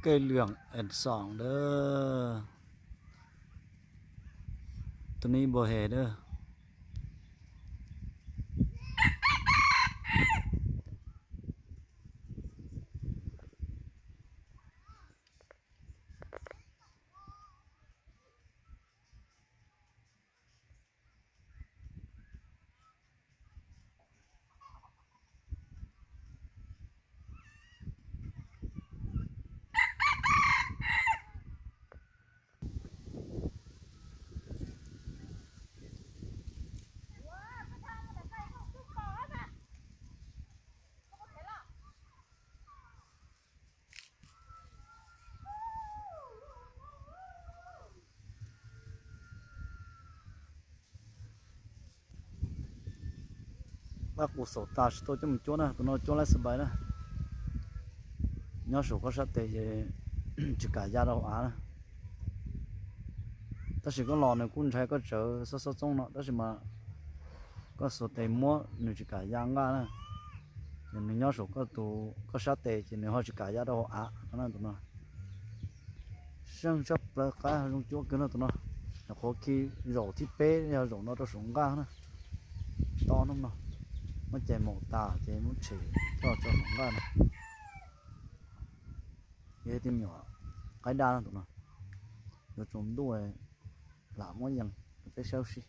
cây lượng N2 เด้อตัวนี้บ่แห่เด้อbác cụ sổ ta tôi cho mình chỗ này tụi nó chỗ lại sờ bài đó nhớ sổ có sát tệ chỉ cả gia đâu á ta chỉ có lò này cũng thấy có chở sơ trong nó đó chỉ mà có sổ tệ mua nếu chỉ cả gia nga nè thì mình nhớ sổ có tụ có sát tệ thì nếu họ chỉ cả gia đâu á nó là tụi nó sang chấp là cái trong chỗ kia nó tụi nó có khi rổ thiết bé rổ nó xuống ga nữa to lắm nóมันใจหมกตาใจมันเฉยก็จะของกันเยอะที่มีอ่ะไกด์ด้านตัวน่ะจะจมด้วยหลามว่ายังจะเช่าสิ